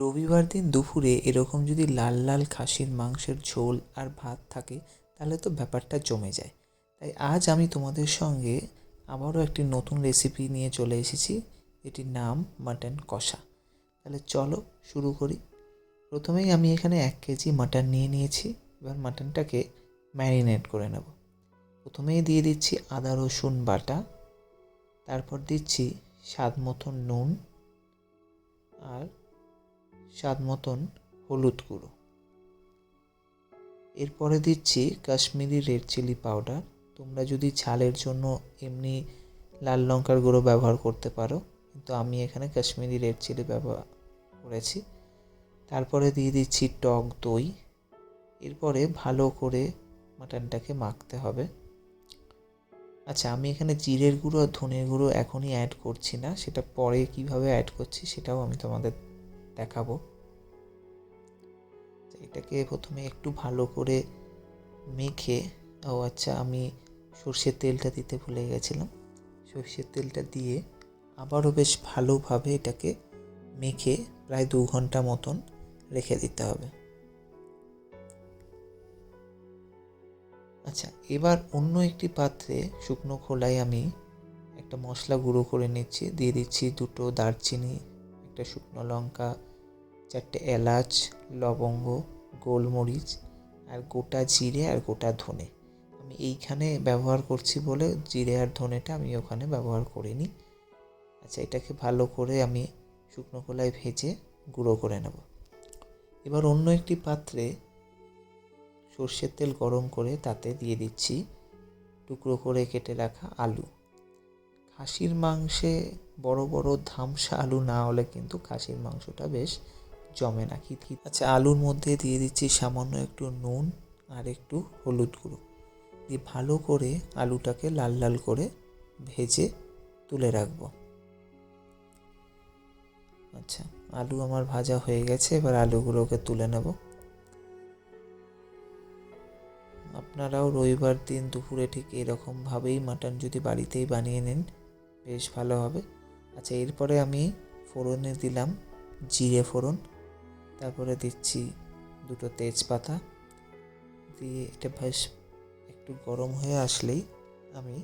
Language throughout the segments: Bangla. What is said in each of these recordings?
রবিবার দিন দুপুরে এরকম যদি লাল লাল খাসির মাংসের ঝোল আর ভাত থাকে তাহলে তো ব্যাপারটা জমে যায়। তাই আজ আমি তোমাদের সঙ্গে আবারও একটি নতুন রেসিপি নিয়ে চলে এসেছি, এটির নাম মাটন কষা। তাহলে চলো শুরু করি। প্রথমেই আমি এখানে 1 কেজি মাটন নিয়ে নিয়েছি। এবার মাটনটাকে ম্যারিনেট করে নেব। প্রথমেই দিয়ে দিচ্ছি আদা রসুন বাটা, তারপর দিচ্ছি স্বাদ মতন নুন আর স্বাদ মতন হলুদ গুঁড়ো। এরপরে দিচ্ছি কাশ্মীরি রেড চিলি পাউডার। তোমরা যদি ঝালের জন্য এমনি লাল লঙ্কার গুঁড়ো ব্যবহার করতে পারো, কিন্তু আমি এখানে কাশ্মীরি রেড চিলি ব্যবহার করেছি। তারপরে দিয়ে দিচ্ছি টক দই। এরপরে ভালো করে মাটনটাকে মাখতে হবে। আচ্ছা, আমি এখানে জিরের গুঁড়ো আর ধনের গুঁড়ো এখনই অ্যাড করছি না, সেটা পরে কিভাবে অ্যাড করছি সেটাও আমি তোমাদের দেখাবো। এটাকে প্রথমে একটু ভালো করে মেখে, আচ্ছা আমি সর্ষের তেলটা দিতে ভুলে গেছিলাম। সর্ষের তেলটা দিয়ে আবারও বেশ ভালোভাবে এটাকে মেখে প্রায় 2 ঘন্টা মতন রেখে দিতে হবে। আচ্ছা, এবার অন্য একটি পাত্রে শুকনো খোলায় আমি একটা মশলা গুঁড়ো করে নিচ্ছি। দিয়ে দিচ্ছি 2টো দারচিনি, একটা শুকনো লঙ্কা, 4টে এলাচ, লবঙ্গ, গোলমরিচ আর গোটা জিরে আর গোটা ধনে। আমি এইখানে ব্যবহার করছি বলে জিরে আর ধনেটা আমি ওখানে ব্যবহার করিনি। আচ্ছা, এটাকে ভালো করে আমি শুকনো খোলায় ভেজে গুঁড়ো করে নেব। এবার অন্য একটি পাত্রে সর্ষের তেল গরম করে তাতে দিয়ে দিচ্ছি টুকরো করে কেটে রাখা আলু। খাসির মাংসে বড় বড় ধামসা আলু না হলে কিন্তু খাসির মাংসটা বেশ জমে না। আচ্ছা, আলুর মধ্যে দিয়ে দিচ্ছি সামান্য একটু নুন আর একটু হলুদ গুঁড়ো দিয়ে ভালো করে আলুটাকে লাল লাল করে ভেজে তুলে রাখবো। আচ্ছা, আলু আমার ভাজা হয়ে গেছে। এবার আলুগুলোকে তুলে নেব। আপনারাও রবিবার দিন দুপুরে ঠিক এরকমভাবেই মাটন যদি বাড়িতেই বানিয়ে নেন বেশ ভালো হবে। আচ্ছা, এরপরে আমি ফোড়নে দিলাম জিরে ফোড়ন, তারপরে দিচ্ছি 2টো তেজপাতা দিয়ে এটা বেশ একটু গরম হয়ে আসলেই আমি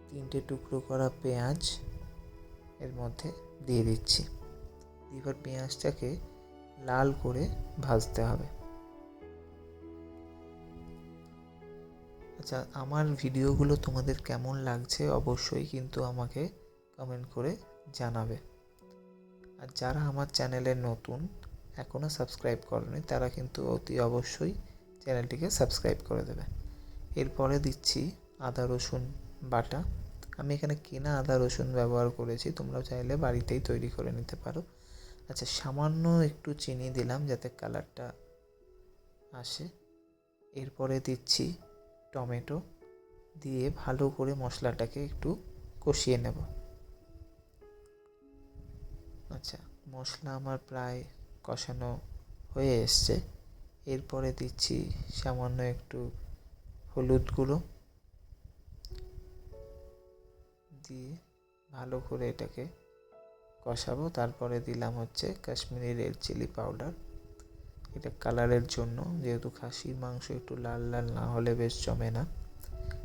3টে টুকরো করা পেঁয়াজ এর মধ্যে দিয়ে দিচ্ছি। এবার পেঁয়াজটাকে লাল করে ভাজতে হবে। আচ্ছা, আমার ভিডিওগুলো তোমাদের কেমন লাগছে অবশ্যই কিন্তু আমাকে কমেন্ট করে জানাবে। আর যারা আমার চ্যানেলে নতুন, এখনও সাবস্ক্রাইব করনি, তারা কিন্তু অতি অবশ্যই চ্যানেলটিকে সাবস্ক্রাইব করে দেবে। এরপরে দিচ্ছি আদা রসুন বাটা। আমি এখানে কেনা আদা রসুন ব্যবহার করেছি, তোমরা চাইলে বাড়িতেই তৈরি করে নিতে পারো। আচ্ছা, সামান্য একটু চিনি দিলাম যাতে কালারটা আসে। এরপরে দিচ্ছি টমেটো দিয়ে ভালো করে মশলাটাকে একটু কষিয়ে নেব। আচ্ছা, মশলা আমার প্রায় কষানো হয়ে এসছে। এরপরে দিচ্ছি সামান্য একটু হলুদ গুঁড়ো দিয়ে ভালো করে এটাকে কষাবো। তারপরে দিলাম হচ্ছে কাশ্মীরি রেড চিলি পাউডার, এটা কালারের জন্য, যেহেতু খাসির মাংস একটু লাল লাল না হলে বেশ জমে না।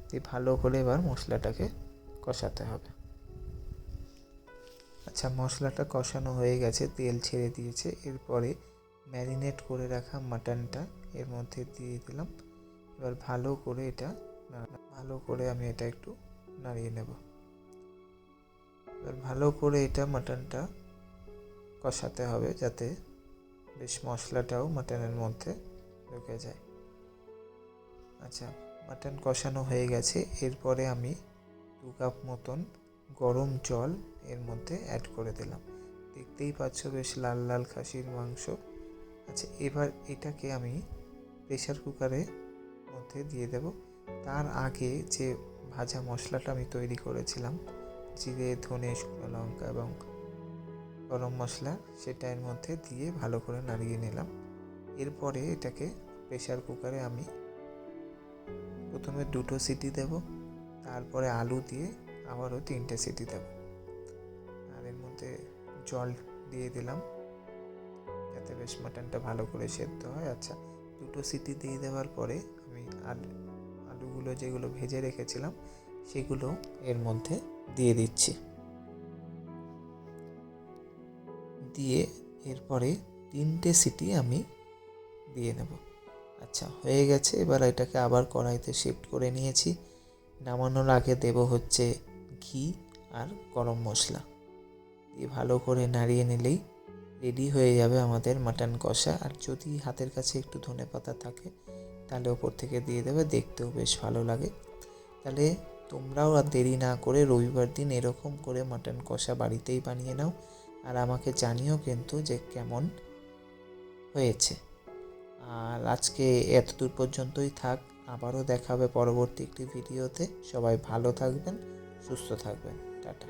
দিয়ে ভালো করে এবার মশলাটাকে কষাতে হবে। আচ্ছা, মশলাটা কষানো হয়ে গেছে, তেল ছেড়ে দিয়েছে। এরপরে ম্যারিনেট করে রাখা মাটনটা এর মধ্যে দিয়ে দিলাম। এবার ভালো করে আমি এটা একটু নাড়িয়ে নেব। এবার ভালো করে এটা মাটনটা কষাতে হবে যাতে বেশ মশলাটাও মাটনের মধ্যে ঢুকে যায়। আচ্ছা, মাটন কষানো হয়ে গেছে। এরপরে আমি 2 কাপ মতন গরম জল এর মধ্যে অ্যাড করে দিলাম। দেখতেই পাচ্ছ বেশ লাল লাল খাসির মাংস। আচ্ছা, এবার এটাকে আমি প্রেসার কুকারের মধ্যে দিয়ে দেব। তার আগে যে ভাজা মশলাটা আমি তৈরি করেছিলাম, জিরে ধনে শুকনো লঙ্কা এবং গরম মশলা, সেটা এর মধ্যে দিয়ে ভালো করে নাড়িয়ে নিলাম। এরপরে এটাকে প্রেসার কুকারে আমি প্রথমে 2টো সিটি দেব, তারপরে আলু দিয়ে আবারও 3টে সিটি দেব। আর এর মধ্যে জল দিয়ে দিলাম যাতে বেশ মাটনটা ভালো করে সেদ্ধ হয়। আচ্ছা, 2টো সিটি দিয়ে দেওয়ার পরে আমি আলুগুলো যেগুলো ভেজে রেখেছিলাম সেগুলো এর মধ্যে দিয়ে দিচ্ছি। দিয়ে এরপরে 3টে সিটি আমি দিয়ে নেব। আচ্ছা, হয়ে গেছে। এবার এটাকে আবার কড়াইতে শিফট করে নিয়েছি। নামানোর আগে দেব হচ্ছে ঘি আর গরম মশলা দিয়ে ভালো করে নাড়িয়ে নিলেই রেডি হয়ে যাবে আমাদের মাটন কষা। আর যদি হাতের কাছে একটু ধনেপাতা থাকে তাহলে ওপর থেকে দিয়ে দেবে, দেখতেও বেশ ভালো লাগে। তাহলে তোমরাও আর দেরি না করে রবিবার দিন এরকম করে মাটন কষা বাড়িতেই বানিয়ে নাও, আর আমাকে জানিও কিন্তু যে কেমন হয়েছে। আর আজকে এতদূর পর্যন্তই থাক, আবারও দেখা হবে পরবর্তী একটি ভিডিওতে। সবাই ভালো থাকবেন, সুস্থ থাকবেন, টাটা।